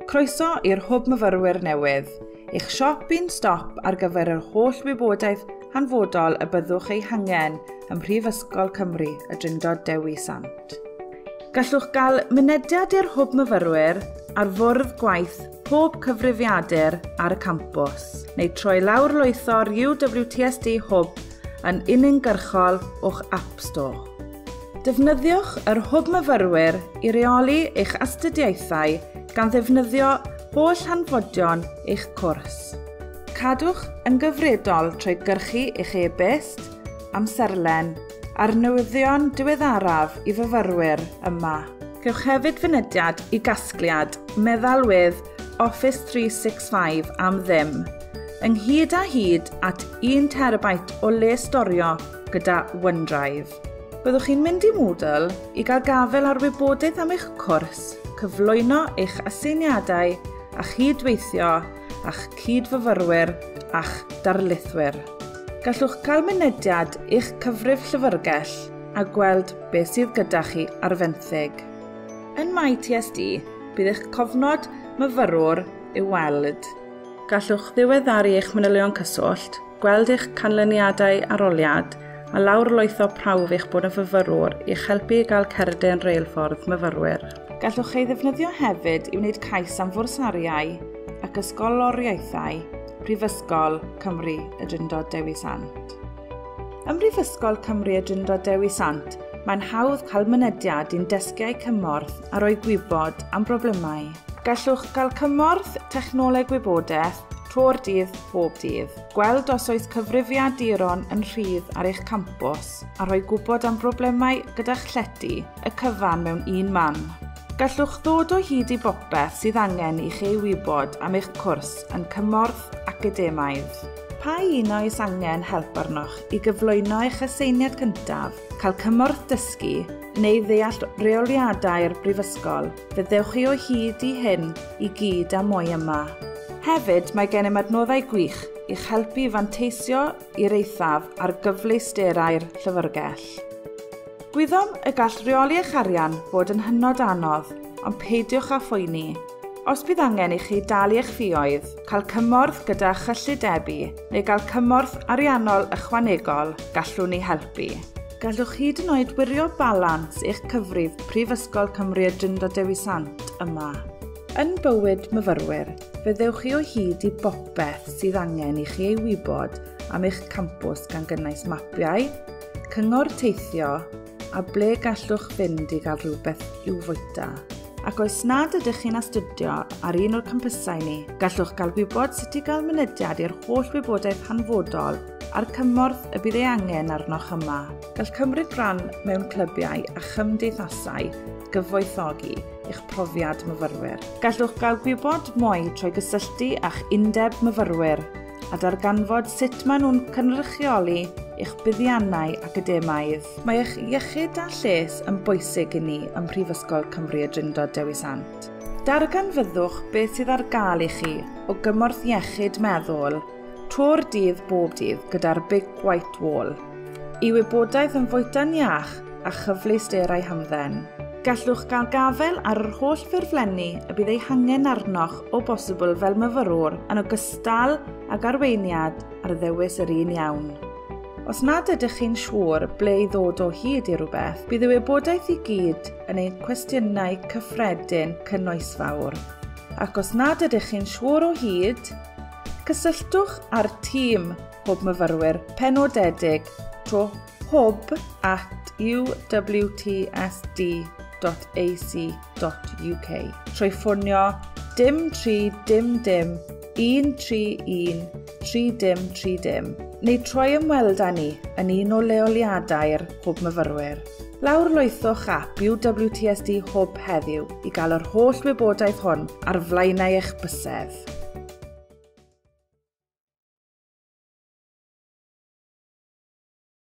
Croeso i'r hwb myfyrwyr newydd, eich siop un stop ar gyfer yr holl wybodaeth hanfodol y byddwch ei hangen ym Mhrifysgol Cymru y Drindod Dewi Sant. Gallwch gael mynediad i'r hwb myfyrwyr ar fwrdd gwaith pob cyfrifiadur ar y campws, neu troi lawr lwytho'r UWTSD hwb yn uniongyrchol o'ch App Store. Defnyddiwch yr hwb myfyrwyr i reoli eich astudiaethau gan ddefnyddio holl hanfodion eich cwrs. Cadwch yn gyfredol trwy gyrchu eich e-byst, amserlen a'r newyddion diweddaraf i fyfyrwyr yma. Gewch hefyd fynediad i gasgliad meddalwedd Office 365 am ddim, ynghyd â hyd at 1 terabyte o le storio gyda OneDrive. Byddwch chi'n mynd i Moodle i gael gafel ar wybodaeth am eich cwrs, cyflwyno eich aseiniadau a chydweithio a'ch cydfyfyrwyr a'ch darlithwyr. Gallwch gael mynediad i'ch cyfrif llyfrgell a gweld beth sydd gyda chi ar fenthyg. Yn MyTSD, bydd eich cofnod myfyrwr i'w weld. Gallwch ddiweddaru eich manylion cyswllt, gweld eich canlyniadau aroliad, a lawrlwytho prawf eich bod yn fyfyrwr i'ch helpu i gael cerdyn reilffordd myfyrwyr. Gallwch ei ddefnyddio hefyd i wneud cais am fwrsariau ac ysgoloriaethau Prifysgol Cymru y Drindod Dewi Sant. Ym Mhrifysgol Cymru y Drindod Dewi Sant, mae'n hawdd cael mynediad i'n desgiau cymorth a rhoi gwybod am broblemau. Gallwch gael cymorth technoleg gwybodaeth trwy'r dydd bob dydd. Gweld os oes cyfrifiaduron yn rhydd ar eich campws a rhoi gwybod am broblemau gyda'ch llety y cyfan mewn un man. Gallwch ddod o hyd i bopeth sydd angen i chi wybod am eich cwrs yn cymorth academaidd. Pa un oes angen help arnoch i gyflwyno eich aseiniad cyntaf, cael cymorth dysgu neu ddeall reoliadau'r brifysgol, fyddewch chi o hyd i hyn i gyd a mwy yma. Hefyd, mae gennym adnoddau gwych i'ch helpu fanteisio i'r eithaf ar gyfleusterau'r llyfrgell. Gwyddom y gall reoli eich arian fod yn hynod anodd, ond peidiwch â phoeni. Os bydd angen i chi dalu eich ffïoedd, cael cymorth gyda chyllidebu neu gael cymorth ariannol ychwanegol, gallwn ni helpu. Gallwch hyd yn oed wirio balans eich cyfrif Prifysgol Cymru y Drindod Dewi Sant yma. Yn bywyd myfyrwyr, fyddewch chi o hyd i bopeth sydd angen i chi ei wybod am eich campws gan gynnwys mapiau, cyngor teithio a ble gallwch fynd i gael rhywbeth i'w fwyta. Ac oes nad ydych chi'n astudio ar un o'r campysau ni, gallwch gael gwybod sut i gael mynediad i'r holl wybodaeth hanfodol a'r cymorth y bydd ei angen arnoch yma. Gall cymryd rhan mewn clybiau a chymdeithasau gyfoethogi eich profiad myfyrwyr. Gallwch gael gwybod mwy trwy gysylltu a'ch undeb myfyrwyr a darganfod sut maen nhw'n cynrychioli eich buddiannau academaidd. Mae eich iechyd a lles yn bwysig i ni ym Mhrifysgol Cymru y Drindod Dewi Sant. Darganfyddwch beth sydd ar gael i chi o gymorth iechyd meddwl trwy'r dydd bob dydd gyda'r Big White Wall, i wybodaeth yn fwyta'n iach a chyfleusterau hamdden. Gallwch gael gafel ar yr holl ffurflenni y bydd ei hangen arnoch o bosibl fel myfyrwr yn ogystal ag arweiniad ar ddewis yr un iawn. Os nad ydych chi'n siŵr ble i ddod o hyd i rhywbeth, bydd y wybodaeth i gyd yn ein cwestiynau cyffredin cynnoesfawr. Ac os nad ydych chi'n siŵr o hyd, cysylltwch â'r tîm hwb myfyrwyr penodedig trwy hwb@uwtsd.ac.uk trwy ffonio dim 3 dim dim 131 3030 neu troi ymweld â ni yn un o leoliadau'r hwb myfyrwyr. Lawrlwythwch ap UWTSD hwb heddiw i gael yr holl wybodaeth hwn ar flaenau eich bysedd.